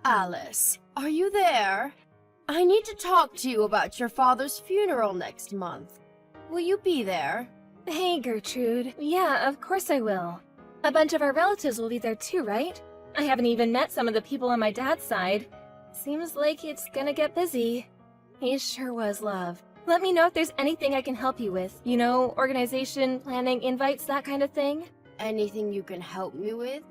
Alice, are you there? I need to talk to you about your father's funeral next month. Will you be there? Hey, Gertrude. Yeah, of course I will. A bunch of our relatives will be there too, right? I haven't even met some of the people on my dad's side. Seems like it's gonna get busy. He sure was, love. Let me know if there's anything I can help you with. You know, organization, planning, invites, that kind of thing. Anything you can help me with?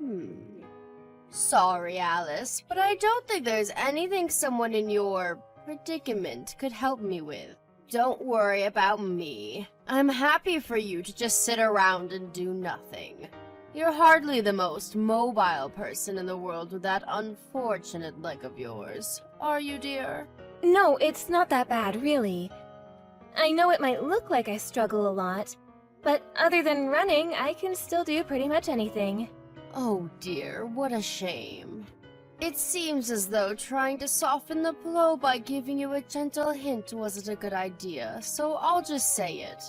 Sorry, Alice, but I don't think there's anything someone in your predicament could help me with. Don't worry about me. I'm happy for you to just sit around and do nothing. You're hardly the most mobile person in the world with that unfortunate leg of yours, are you, dear? No, it's not that bad, really. I know it might look like I struggle a lot, but other than running, I can still do pretty much anything. Oh dear, what a shame. It seems as though trying to soften the blow by giving you a gentle hint wasn't a good idea, so I'll just say it.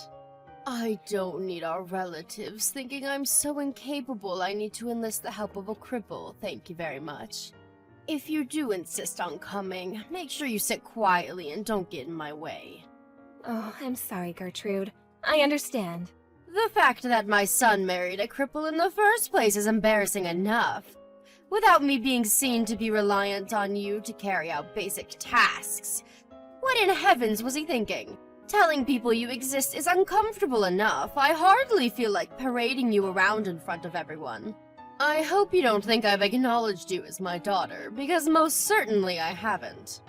I don't need our relatives thinking I'm so incapable I need to enlist the help of a cripple, thank you very much. If you do insist on coming, make sure you sit quietly and don't get in my way. Oh, I'm sorry, Gertrude. I understand. The fact that my son married a cripple in the first place is embarrassing enough. Without me being seen to be reliant on you to carry out basic tasks. What in heavens was he thinking? Telling people you exist is uncomfortable enough. I hardly feel like parading you around in front of everyone. I hope you don't think I've acknowledged you as my daughter, because most certainly I haven't.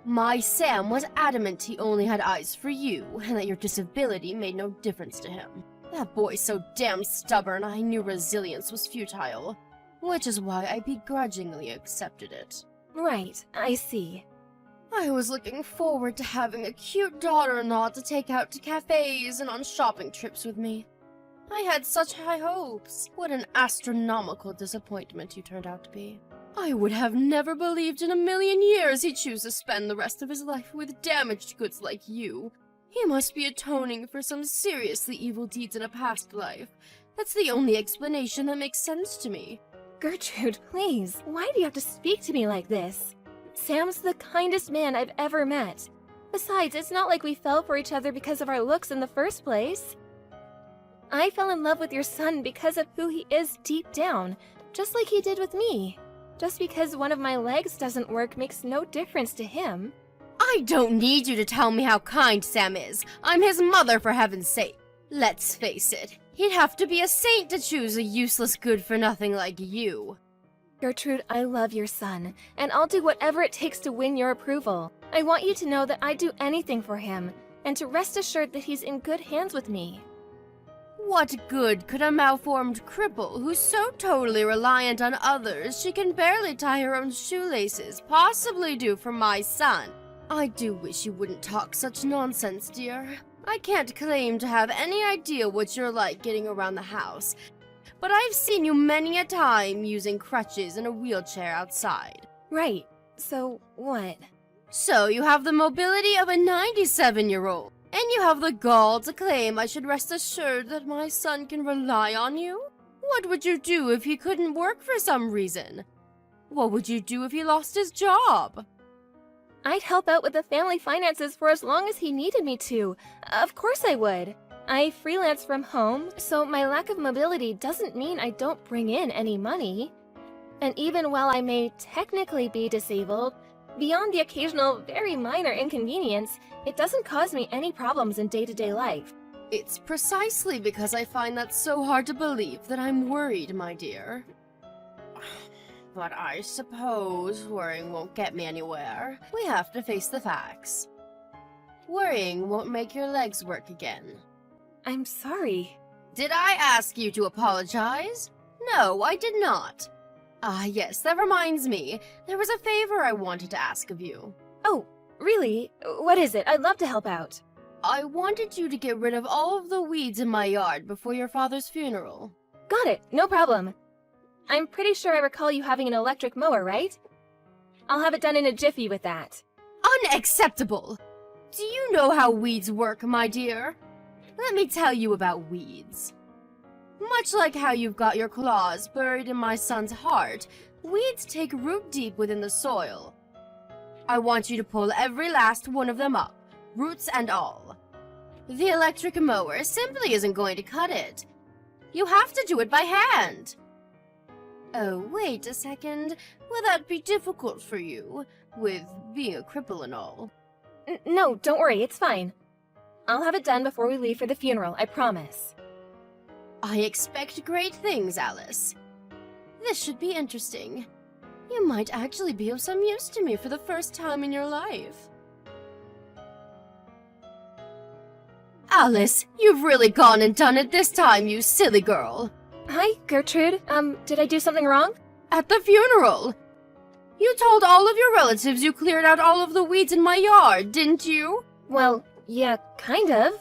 My Sam was adamant he only had eyes for you, and that your disability made no difference to him. That boy's so damn stubborn, I knew resilience was futile. Which is why I begrudgingly accepted it. Right, I see. I was looking forward to having a cute daughter-in-law to take out to cafes and on shopping trips with me. I had such high hopes. What an astronomical disappointment you turned out to be. I would have never believed in a million years he'd choose to spend the rest of his life with damaged goods like you. He must be atoning for some seriously evil deeds in a past life. That's the only explanation that makes sense to me. Gertrude, please, why do you have to speak to me like this? Sam's the kindest man I've ever met. Besides, it's not like we fell for each other because of our looks in the first place. I fell in love with your son because of who he is deep down, just like he did with me. Just because one of my legs doesn't work makes no difference to him. I don't need you to tell me how kind Sam is. I'm his mother, for heaven's sake. Let's face it, he'd have to be a saint to choose a useless good-for-nothing like you. Gertrude, I love your son, and I'll do whatever it takes to win your approval. I want you to know that I'd do anything for him, and to rest assured that he's in good hands with me. What good could a malformed cripple who's so totally reliant on others she can barely tie her own shoelaces possibly do for my son? I do wish you wouldn't talk such nonsense, dear. I can't claim to have any idea what you're like getting around the house, but I've seen you many a time using crutches and a wheelchair outside. Right. So, what? So you have the mobility of a 97-year-old, and you have the gall to claim I should rest assured that my son can rely on you? What would you do if he couldn't work for some reason? What would you do if he lost his job? I'd help out with the family finances for as long as he needed me to. Of course I would. I freelance from home, so my lack of mobility doesn't mean I don't bring in any money. And even while I may technically be disabled, beyond the occasional very minor inconvenience, it doesn't cause me any problems in day-to-day life. It's precisely because I find that so hard to believe that I'm worried, my dear. But I suppose worrying won't get me anywhere. We have to face the facts. Worrying won't make your legs work again. I'm sorry. Did I ask you to apologize? No, I did not. Ah, yes, that reminds me. There was a favor I wanted to ask of you. Oh, really? What is it? I'd love to help out. I wanted you to get rid of all of the weeds in my yard before your father's funeral. Got it, no problem. I'm pretty sure I recall you having an electric mower, right? I'll have it done in a jiffy with that. Unacceptable! Do you know how weeds work, my dear? Let me tell you about weeds. Much like how you've got your claws buried in my son's heart, weeds take root deep within the soil. I want you to pull every last one of them up, roots and all. The electric mower simply isn't going to cut it. You have to do it by hand. Oh, wait a second. Will that be difficult for you, with being a cripple and all? No, don't worry, it's fine. I'll have it done before we leave for the funeral, I promise. I expect great things, Alice. This should be interesting. You might actually be of some use to me for the first time in your life. Alice, you've really gone and done it this time, you silly girl. Hi, Gertrude. Did I do something wrong? At the funeral. You told all of your relatives you cleared out all of the weeds in my yard, didn't you? Well, yeah, kind of.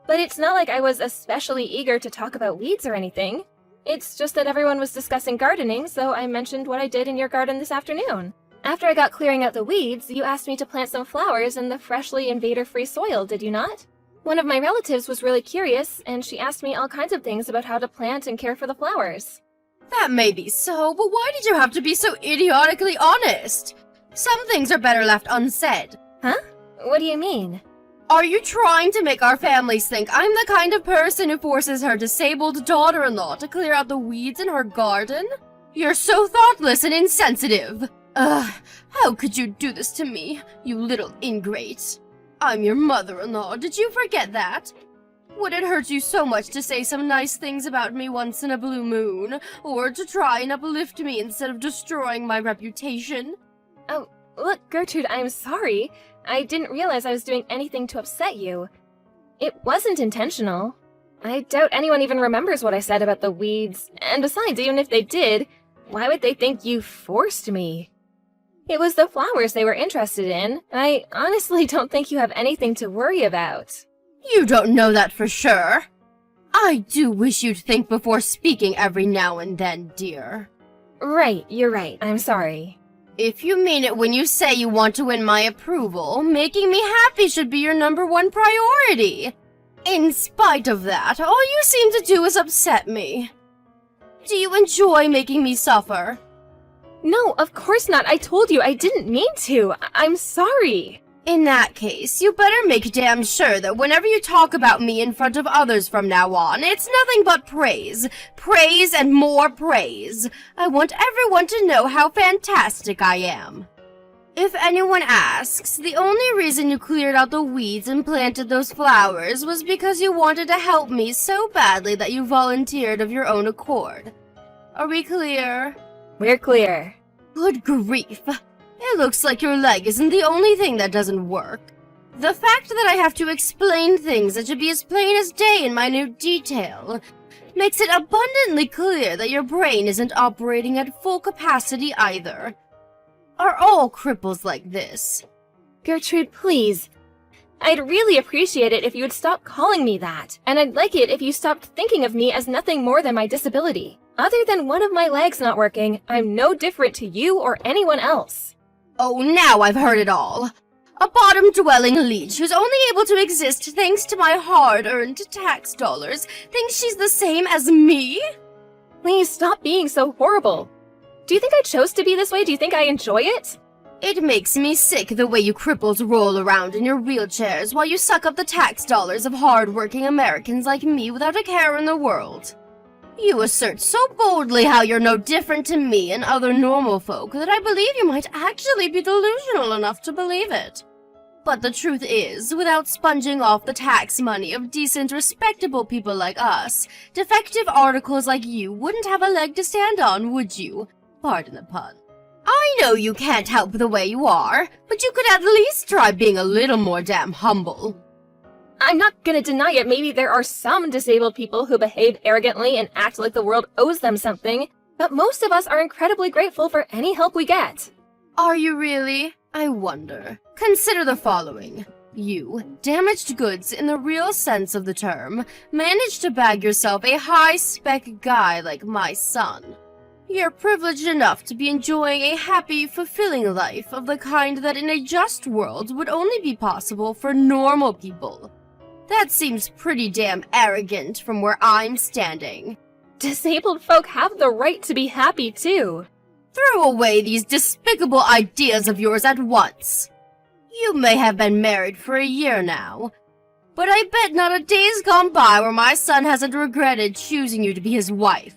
But it's not like I was especially eager to talk about weeds or anything. It's just that everyone was discussing gardening, so I mentioned what I did in your garden this afternoon. After I got clearing out the weeds, you asked me to plant some flowers in the freshly invader-free soil, did you not? One of my relatives was really curious, and she asked me all kinds of things about how to plant and care for the flowers. That may be so, but why did you have to be so idiotically honest? Some things are better left unsaid. Huh? What do you mean? Are you trying to make our families think I'm the kind of person who forces her disabled daughter-in-law to clear out the weeds in her garden? You're so thoughtless and insensitive. Ugh, how could you do this to me, you little ingrate? I'm your mother-in-law, did you forget that? Would it hurt you so much to say some nice things about me once in a blue moon, or to try and uplift me instead of destroying my reputation? Oh, look, Gertrude, I'm sorry. I didn't realize I was doing anything to upset you. It wasn't intentional. I doubt anyone even remembers what I said about the weeds, and besides, even if they did, why would they think you forced me? It was the flowers they were interested in. I honestly don't think you have anything to worry about. You don't know that for sure. I do wish you'd think before speaking every now and then, dear. Right, you're right. I'm sorry. If you mean it when you say you want to win my approval, making me happy should be your #1 priority. In spite of that, all you seem to do is upset me. Do you enjoy making me suffer? No, of course not. I told you I didn't mean to. I'm sorry. In that case, you better make damn sure that whenever you talk about me in front of others from now on, it's nothing but praise. Praise and more praise. I want everyone to know how fantastic I am. If anyone asks, the only reason you cleared out the weeds and planted those flowers was because you wanted to help me so badly that you volunteered of your own accord. Are we clear? We're clear. Good grief. It looks like your leg isn't the only thing that doesn't work. The fact that I have to explain things that should be as plain as day in minute detail makes it abundantly clear that your brain isn't operating at full capacity either. Are all cripples like this? Gertrude, please. I'd really appreciate it if you would stop calling me that, and I'd like it if you stopped thinking of me as nothing more than my disability. Other than one of my legs not working, I'm no different to you or anyone else. Oh, now I've heard it all. A bottom-dwelling leech who's only able to exist thanks to my hard-earned tax dollars thinks she's the same as me? Please stop being so horrible. Do you think I chose to be this way? Do you think I enjoy it? It makes me sick the way you cripples roll around in your wheelchairs while you suck up the tax dollars of hard-working Americans like me without a care in the world. You assert so boldly how you're no different to me and other normal folk that I believe you might actually be delusional enough to believe it. But the truth is, without sponging off the tax money of decent, respectable people like us, defective articles like you wouldn't have a leg to stand on, would you? Pardon the pun. I know you can't help the way you are, but you could at least try being a little more damn humble. I'm not gonna deny it. Maybe there are some disabled people who behave arrogantly and act like the world owes them something, but most of us are incredibly grateful for any help we get. Are you really? I wonder. Consider the following. You, damaged goods in the real sense of the term, managed to bag yourself a high-spec guy like my son. You're privileged enough to be enjoying a happy, fulfilling life of the kind that in a just world would only be possible for normal people. That seems pretty damn arrogant from where I'm standing. Disabled folk have the right to be happy, too. Throw away these despicable ideas of yours at once. You may have been married for a year now, but I bet not a day's gone by where my son hasn't regretted choosing you to be his wife.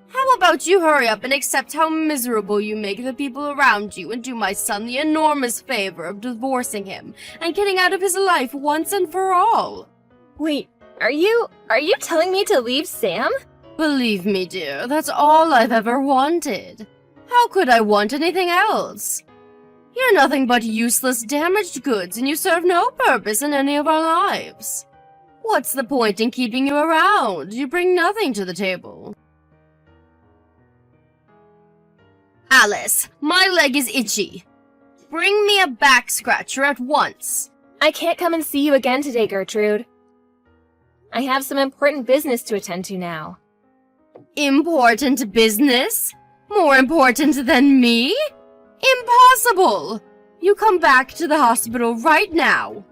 How about you hurry up and accept how miserable you make the people around you and do my son the enormous favor of divorcing him and getting out of his life once and for all? Wait, are you telling me to leave Sam? Believe me, dear, that's all I've ever wanted. How could I want anything else? You're nothing but useless, damaged goods, and you serve no purpose in any of our lives. What's the point in keeping you around? You bring nothing to the table. Alice, my leg is itchy. Bring me a back scratcher at once. I can't come and see you again today, Gertrude. I have some important business to attend to now. Important business? More important than me? Impossible! You come back to the hospital right now.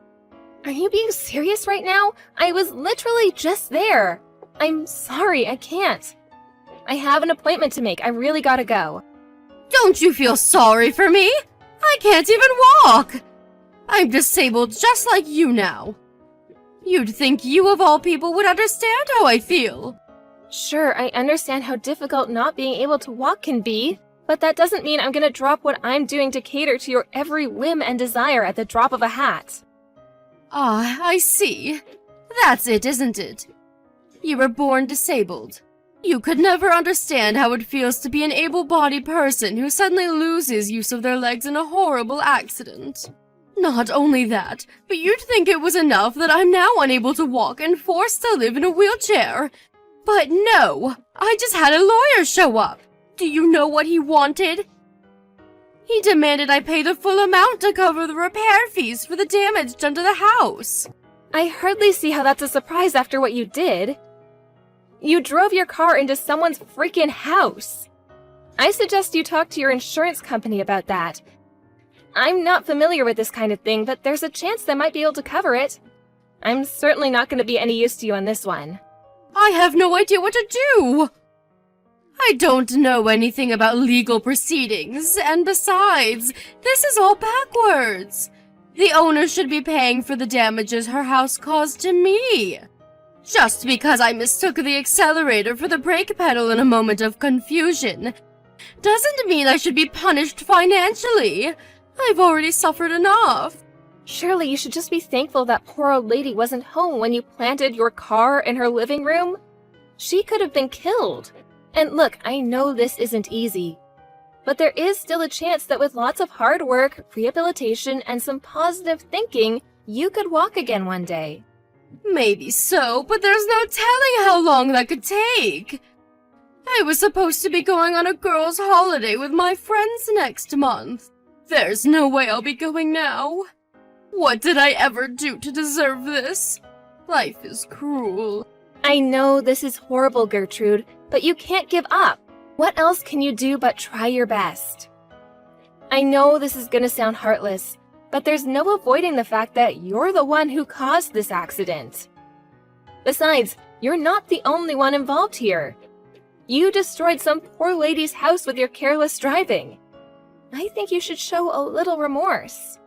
Are you being serious right now? I was literally just there. I'm sorry, I can't. I have an appointment to make. I really gotta go. Don't you feel sorry for me? I can't even walk. I'm disabled just like you now. You'd think you of all people would understand how I feel. Sure, I understand how difficult not being able to walk can be, but that doesn't mean I'm gonna drop what I'm doing to cater to your every whim and desire at the drop of a hat. Ah, I see. That's it, isn't it? You were born disabled. You could never understand how it feels to be an able-bodied person who suddenly loses use of their legs in a horrible accident. Not only that, but you'd think it was enough that I'm now unable to walk and forced to live in a wheelchair. But no, I just had a lawyer show up. Do you know what he wanted? He demanded I pay the full amount to cover the repair fees for the damage done to the house. I hardly see how that's a surprise after what you did. You drove your car into someone's freaking house. I suggest you talk to your insurance company about that. I'm not familiar with this kind of thing, but there's a chance they might be able to cover it. I'm certainly not going to be any use to you on this one. I have no idea what to do. I don't know anything about legal proceedings, and besides, this is all backwards. The owner should be paying for the damages her house caused to me. Just because I mistook the accelerator for the brake pedal in a moment of confusion doesn't mean I should be punished financially. I've already suffered enough. Surely you should just be thankful that poor old lady wasn't home when you planted your car in her living room. She could have been killed. And look, I know this isn't easy, but there is still a chance that with lots of hard work, rehabilitation, and some positive thinking, you could walk again one day. Maybe so, but there's no telling how long that could take. I was supposed to be going on a girls' holiday with my friends next month. There's no way I'll be going now. What did I ever do to deserve this? Life is cruel. I know this is horrible, Gertrude, but you can't give up. What else can you do but try your best? I know this is gonna sound heartless, but there's no avoiding the fact that you're the one who caused this accident. Besides, you're not the only one involved here. You destroyed some poor lady's house with your careless driving. I think you should show a little remorse.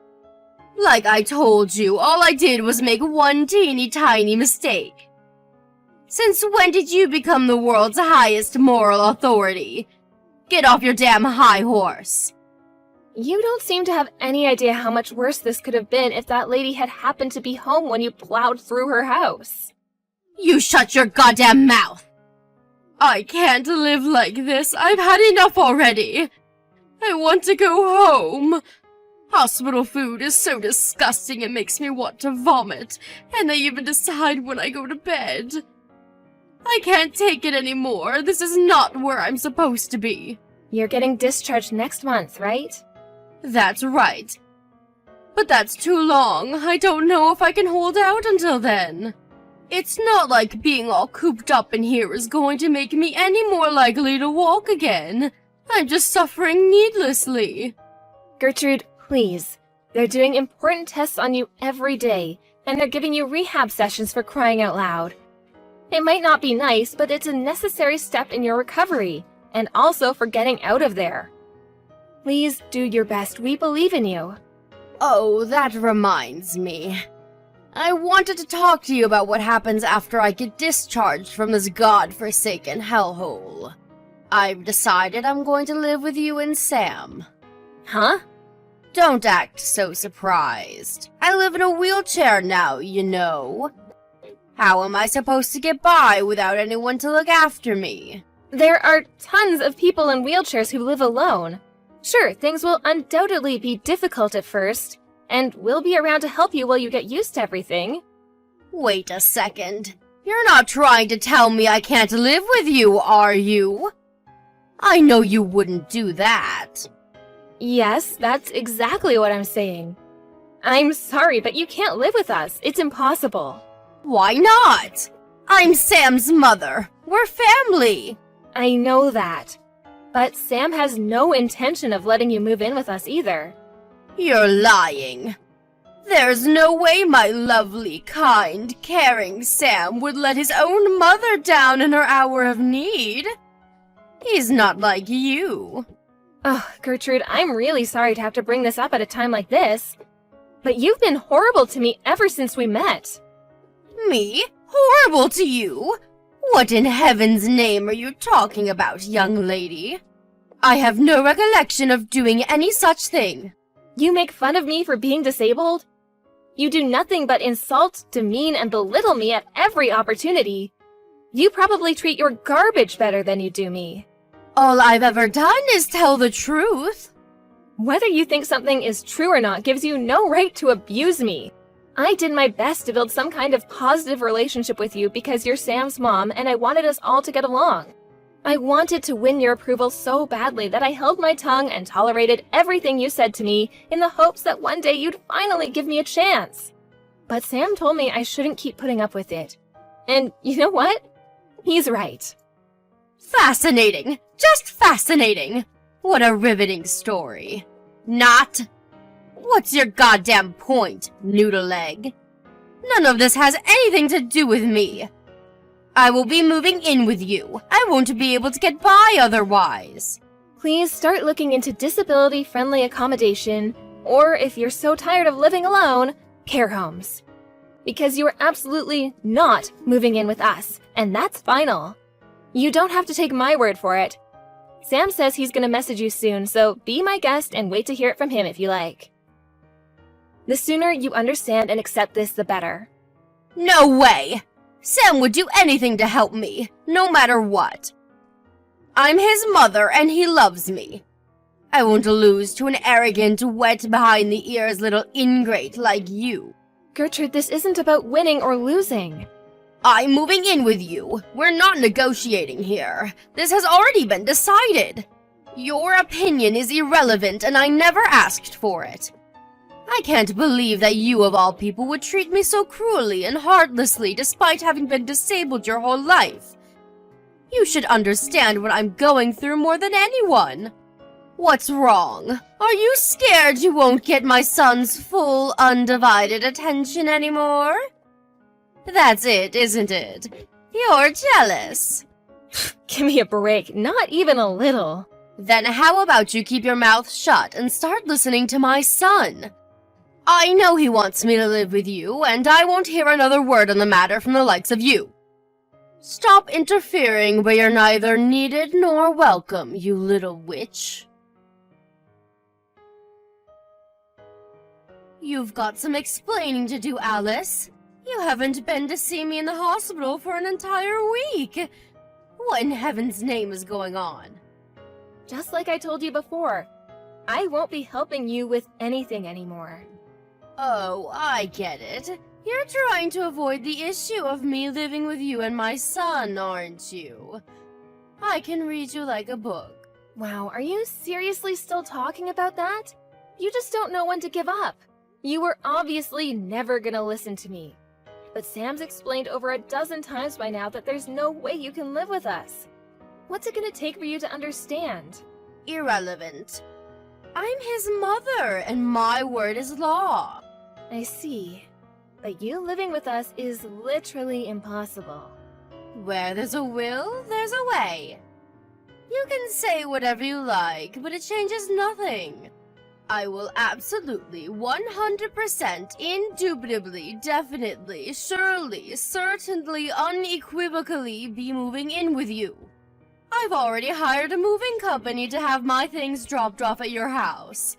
Like I told you, all I did was make one teeny tiny mistake. Since when did you become the world's highest moral authority? Get off your damn high horse. You don't seem to have any idea how much worse this could have been if that lady had happened to be home when you plowed through her house. You shut your goddamn mouth! I can't live like this. I've had enough already. I want to go home. Hospital food is so disgusting it makes me want to vomit, and they even decide when I go to bed. I can't take it anymore. This is not where I'm supposed to be. You're getting discharged next month, right? That's right. But that's too long. I don't know if I can hold out until then. It's not like being all cooped up in here is going to make me any more likely to walk again. I'm just suffering needlessly. Gertrude, please. They're doing important tests on you every day, and they're giving you rehab sessions for crying out loud. It might not be nice, but it's a necessary step in your recovery, and also for getting out of there. Please do your best. We believe in you. Oh, that reminds me. I wanted to talk to you about what happens after I get discharged from this godforsaken hellhole. I've decided I'm going to live with you and Sam. Huh? Don't act so surprised. I live in a wheelchair now, you know. How am I supposed to get by without anyone to look after me? There are tons of people in wheelchairs who live alone. Sure, things will undoubtedly be difficult at first, and we'll be around to help you while you get used to everything. Wait a second. You're not trying to tell me I can't live with you, are you? I know you wouldn't do that. Yes, that's exactly what I'm saying. I'm sorry, but you can't live with us. It's impossible. Why not? I'm Sam's mother. We're family. I know that. But Sam has no intention of letting you move in with us either. You're lying. There's no way my lovely, kind, caring Sam would let his own mother down in her hour of need. He's not like you. Oh, Gertrude, I'm really sorry to have to bring this up at a time like this. But you've been horrible to me ever since we met. Me? Horrible to you? What in heaven's name are you talking about, young lady? I have no recollection of doing any such thing. You make fun of me for being disabled? You do nothing but insult, demean, and belittle me at every opportunity. You probably treat your garbage better than you do me. All I've ever done is tell the truth. Whether you think something is true or not gives you no right to abuse me. I did my best to build some kind of positive relationship with you because you're Sam's mom and I wanted us all to get along. I wanted to win your approval so badly that I held my tongue and tolerated everything you said to me in the hopes that one day you'd finally give me a chance. But Sam told me I shouldn't keep putting up with it. And you know what? He's right. Fascinating. Just fascinating. What a riveting story. Not. What's your goddamn point, noodle leg? None of this has anything to do with me. I will be moving in with you. I won't be able to get by otherwise. Please start looking into disability-friendly accommodation, or if you're so tired of living alone, care homes. Because you are absolutely not moving in with us, and that's final. You don't have to take my word for it. Sam says he's going to message you soon, so be my guest and wait to hear it from him if you like. The sooner you understand and accept this, the better. No way! Sam would do anything to help me, no matter what. I'm his mother and he loves me. I won't lose to an arrogant, wet behind the ears little ingrate like you. Gertrude, this isn't about winning or losing. I'm moving in with you. We're not negotiating here. This has already been decided. Your opinion is irrelevant and I never asked for it. I can't believe that you of all people would treat me so cruelly and heartlessly despite having been disabled your whole life. You should understand what I'm going through more than anyone. What's wrong? Are you scared you won't get my son's full, undivided attention anymore? That's it, isn't it? You're jealous. Give me a break, not even a little. Then how about you keep your mouth shut and start listening to my son? I know he wants me to live with you, and I won't hear another word on the matter from the likes of you. Stop interfering where you're neither needed nor welcome, you little witch. You've got some explaining to do, Alice. You haven't been to see me in the hospital for an entire week. What in heaven's name is going on? Just like I told you before, I won't be helping you with anything anymore. Oh, I get it. You're trying to avoid the issue of me living with you and my son, aren't you? I can read you like a book. Wow, are you seriously still talking about that? You just don't know when to give up. You were obviously never gonna listen to me. But Sam's explained over a dozen times by now that there's no way you can live with us. What's it gonna take for you to understand? Irrelevant. I'm his mother, and my word is law. I see. But you living with us is literally impossible. Where there's a will, there's a way. You can say whatever you like, but it changes nothing. I will absolutely, 100%, indubitably, definitely, surely, certainly, unequivocally be moving in with you. I've already hired a moving company to have my things dropped off at your house.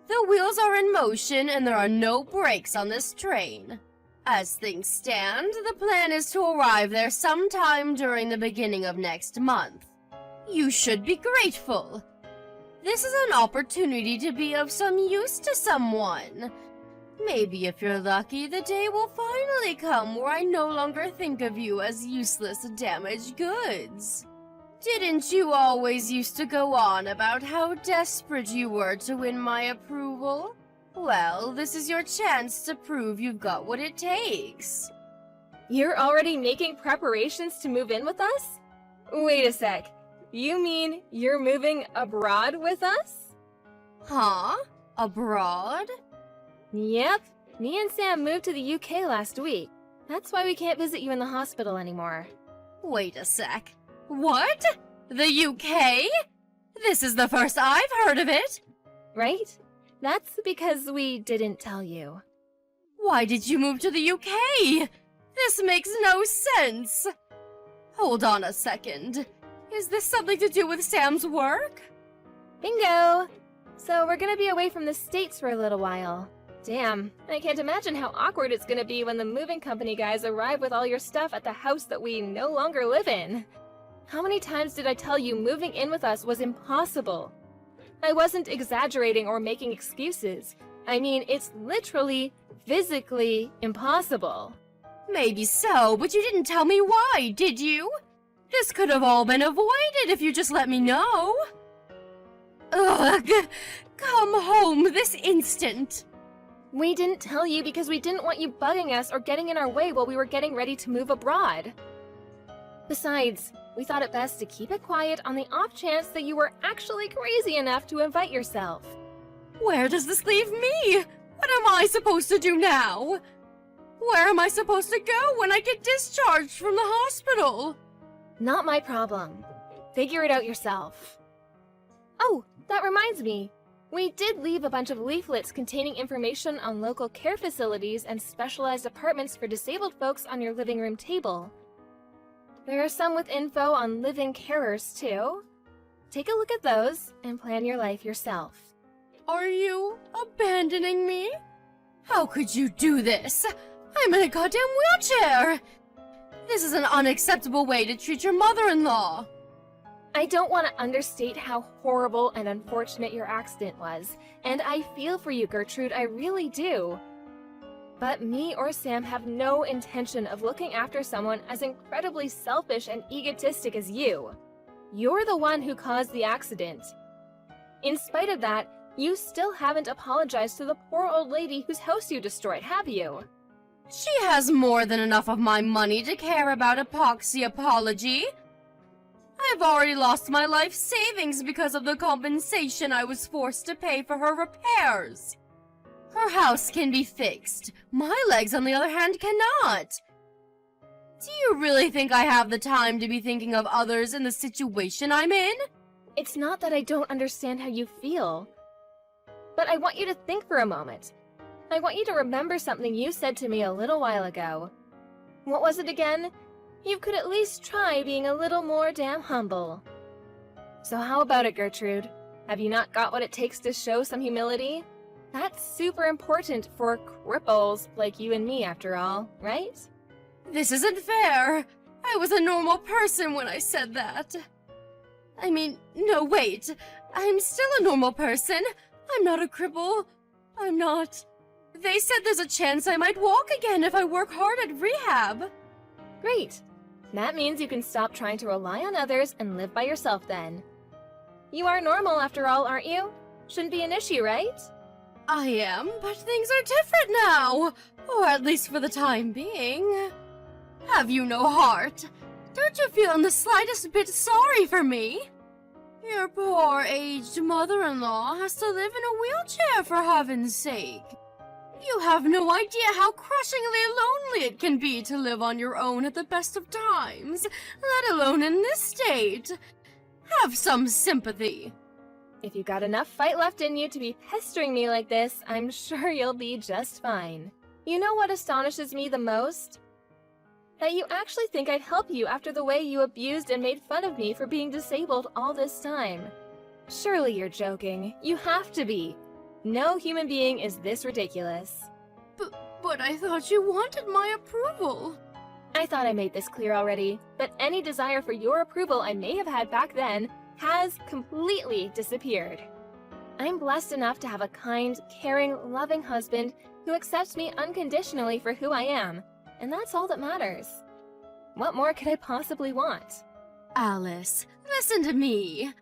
The wheels are in motion and there are no brakes on this train. As things stand, the plan is to arrive there sometime during the beginning of next month. You should be grateful. This is an opportunity to be of some use to someone. Maybe if you're lucky, the day will finally come where I no longer think of you as useless, damaged goods. Didn't you always used to go on about how desperate you were to win my approval? Well, this is your chance to prove you've got what it takes. You're already making preparations to move in with us? Wait a sec. You mean you're moving abroad with us? Huh? Abroad? Yep. Me and Sam moved to the UK last week. That's why we can't visit you in the hospital anymore. Wait a sec. What? The UK? This is the first I've heard of it. Right? That's because we didn't tell you. Why did you move to the UK? This makes no sense. Hold on a second. Is this something to do with Sam's work? Bingo! So we're gonna be away from the States for a little while. Damn, I can't imagine how awkward it's gonna be when the moving company guys arrive with all your stuff at the house that we no longer live in. How many times did I tell you moving in with us was impossible? I wasn't exaggerating or making excuses. I mean, it's literally, physically impossible. Maybe so, but you didn't tell me why, did you? This could have all been avoided if you just let me know. Ugh! Come home this instant! We didn't tell you because we didn't want you bugging us or getting in our way while we were getting ready to move abroad. Besides, we thought it best to keep it quiet on the off chance that you were actually crazy enough to invite yourself. Where does this leave me? What am I supposed to do now? Where am I supposed to go when I get discharged from the hospital? Not my problem. Figure it out yourself. Oh, that reminds me. We did leave a bunch of leaflets containing information on local care facilities and specialized apartments for disabled folks on your living room table. There are some with info on live-in carers, too. Take a look at those and plan your life yourself. Are you abandoning me? How could you do this? I'm in a goddamn wheelchair! This is an unacceptable way to treat your mother-in-law. I don't want to understate how horrible and unfortunate your accident was, and I feel for you, Gertrude, I really do. But me or Sam have no intention of looking after someone as incredibly selfish and egotistic as you. You're the one who caused the accident. In spite of that, you still haven't apologized to the poor old lady whose house you destroyed, have you? She has more than enough of my money to care about epoxy apology. I've already lost my life savings because of the compensation I was forced to pay for her repairs. Her house can be fixed. My legs, on the other hand, cannot. Do you really think I have the time to be thinking of others in the situation I'm in? It's not that I don't understand how you feel. But I want you to think for a moment. I want you to remember something you said to me a little while ago. What was it again? You could at least try being a little more damn humble. So how about it, Gertrude? Have you not got what it takes to show some humility? That's super important for cripples like you and me, after all, right? This isn't fair. I was a normal person when I said that. I mean, no, wait. I'm still a normal person. I'm not a cripple. I'm not. They said there's a chance I might walk again if I work hard at rehab. Great. That means you can stop trying to rely on others and live by yourself then. You are normal after all, aren't you? Shouldn't be an issue, right? I am, but things are different now. Or at least for the time being. Have you no heart? Don't you feel in the slightest bit sorry for me? Your poor aged mother-in-law has to live in a wheelchair, for heaven's sake. You have no idea how crushingly lonely it can be to live on your own at the best of times, let alone in this state. Have some sympathy. If you got enough fight left in you to be pestering me like this, I'm sure you'll be just fine. You know what astonishes me the most? That you actually think I'd help you after the way you abused and made fun of me for being disabled all this time. Surely you're joking. You have to be. No human being is this ridiculous. But I thought you wanted my approval. I thought I made this clear already, but any desire for your approval I may have had back then has completely disappeared. I'm blessed enough to have a kind, caring, loving husband who accepts me unconditionally for who I am, and that's all that matters. What more could I possibly want? Alice, listen to me.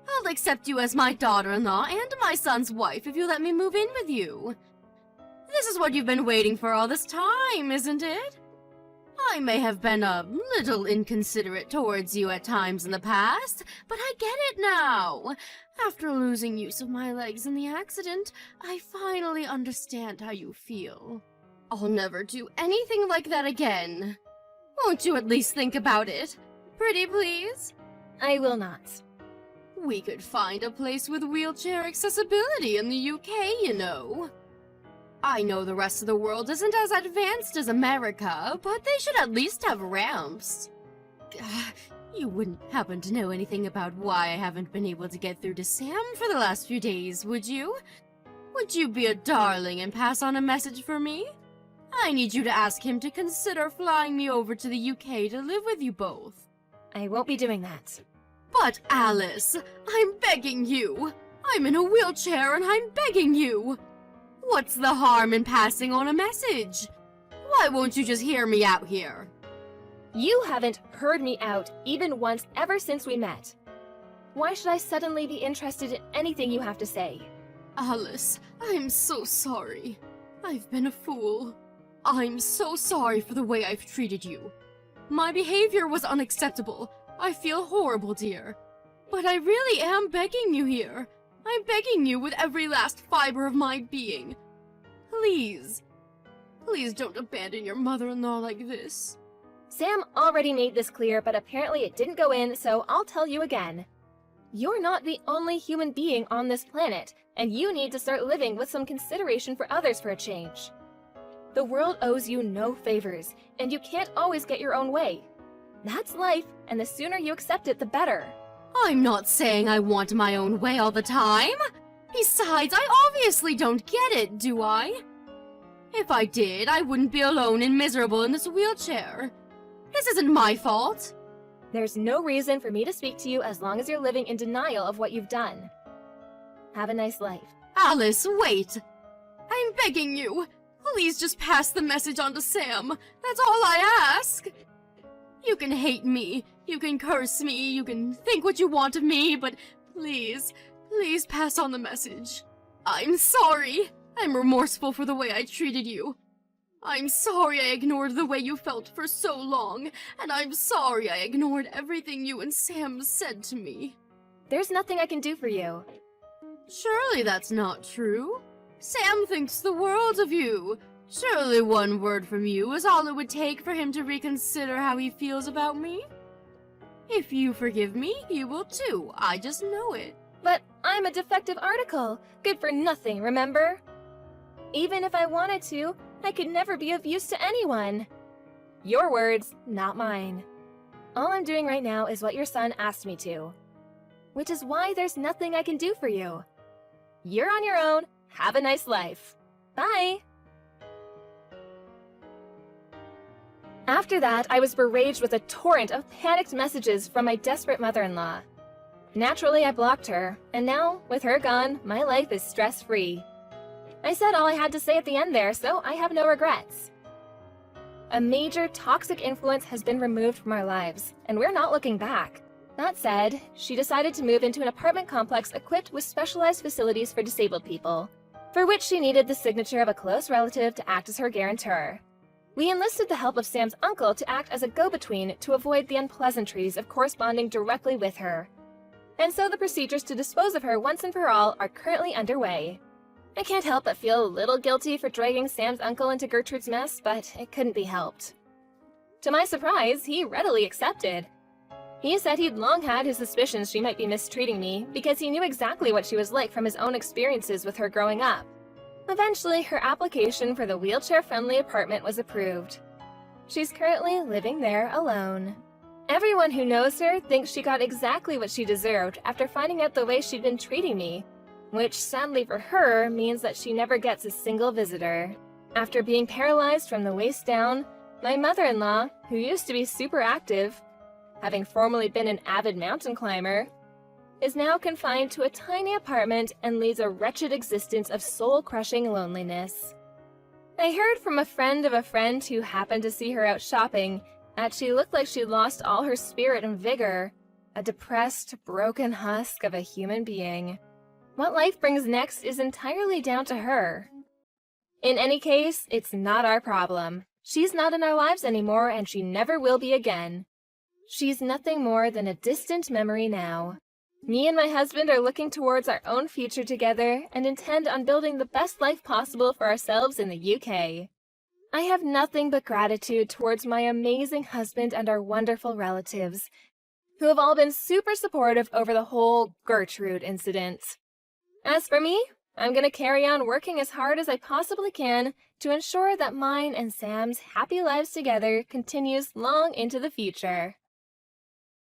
I'll accept you as my daughter-in-law and my son's wife if you let me move in with you. This is what you've been waiting for all this time, isn't it? I may have been a little inconsiderate towards you at times in the past, but I get it now. After losing use of my legs in the accident, I finally understand how you feel. I'll never do anything like that again. Won't you at least think about it? Pretty please? I will not. We could find a place with wheelchair accessibility in the UK, you know. I know the rest of the world isn't as advanced as America, but they should at least have ramps. You wouldn't happen to know anything about why I haven't been able to get through to Sam for the last few days, would you? Would you be a darling and pass on a message for me? I need you to ask him to consider flying me over to the UK to live with you both. I won't be doing that. But Alice, I'm begging you. I'm in a wheelchair and I'm begging you. What's the harm in passing on a message? Why won't you just hear me out here? You haven't heard me out even once ever since we met. Why should I suddenly be interested in anything you have to say? Alice, I'm so sorry. I've been a fool. I'm so sorry for the way I've treated you. My behavior was unacceptable. I feel horrible, dear. But I really am begging you here. I'm begging you with every last fiber of my being. Please. Please don't abandon your mother-in-law like this. Sam already made this clear, but apparently it didn't go in, so I'll tell you again. You're not the only human being on this planet, and you need to start living with some consideration for others for a change. The world owes you no favors, and you can't always get your own way. That's life, and the sooner you accept it, the better. I'm not saying I want my own way all the time. Besides, I obviously don't get it, do I? If I did, I wouldn't be alone and miserable in this wheelchair. This isn't my fault. There's no reason for me to speak to you as long as you're living in denial of what you've done. Have a nice life. Alice, wait. I'm begging you. Please just pass the message on to Sam. That's all I ask. You can hate me, you can curse me, you can think what you want of me, but please, please pass on the message. I'm sorry. I'm remorseful for the way I treated you. I'm sorry I ignored the way you felt for so long, and I'm sorry I ignored everything you and Sam said to me. There's nothing I can do for you. Surely that's not true. Sam thinks the world of you. Surely one word from you is all it would take for him to reconsider how he feels about me. If you forgive me, he will too. I just know it. But I'm a defective article. Good for nothing, remember? Even if I wanted to, I could never be of use to anyone. Your words, not mine. All I'm doing right now is what your son asked me to. Which is why there's nothing I can do for you. You're on your own. Have a nice life. Bye! After that, I was beraged with a torrent of panicked messages from my desperate mother-in-law. Naturally, I blocked her, and now, with her gone, my life is stress-free. I said all I had to say at the end there, so I have no regrets. A major toxic influence has been removed from our lives, and we're not looking back. That said, she decided to move into an apartment complex equipped with specialized facilities for disabled people, for which she needed the signature of a close relative to act as her guarantor. We enlisted the help of Sam's uncle to act as a go-between to avoid the unpleasantries of corresponding directly with her. And so the procedures to dispose of her once and for all are currently underway. I can't help but feel a little guilty for dragging Sam's uncle into Gertrude's mess, but it couldn't be helped. To my surprise, he readily accepted. He said he'd long had his suspicions she might be mistreating me because he knew exactly what she was like from his own experiences with her growing up. Eventually, her application for the wheelchair-friendly apartment was approved. She's currently living there alone. Everyone who knows her thinks she got exactly what she deserved after finding out the way she'd been treating me, which sadly for her means that she never gets a single visitor. After being paralyzed from the waist down, my mother-in-law, who used to be super active, having formerly been an avid mountain climber, is now confined to a tiny apartment and leads a wretched existence of soul-crushing loneliness. I heard from a friend of a friend who happened to see her out shopping that she looked like she'd lost all her spirit and vigor, a depressed, broken husk of a human being. What life brings next is entirely down to her. In any case, it's not our problem. She's not in our lives anymore, and she never will be again. She's nothing more than a distant memory now. Me and my husband are looking towards our own future together and intend on building the best life possible for ourselves in the UK. I have nothing but gratitude towards my amazing husband and our wonderful relatives, who have all been super supportive over the whole Gertrude incident. As for me, I'm going to carry on working as hard as I possibly can to ensure that mine and Sam's happy lives together continues long into the future.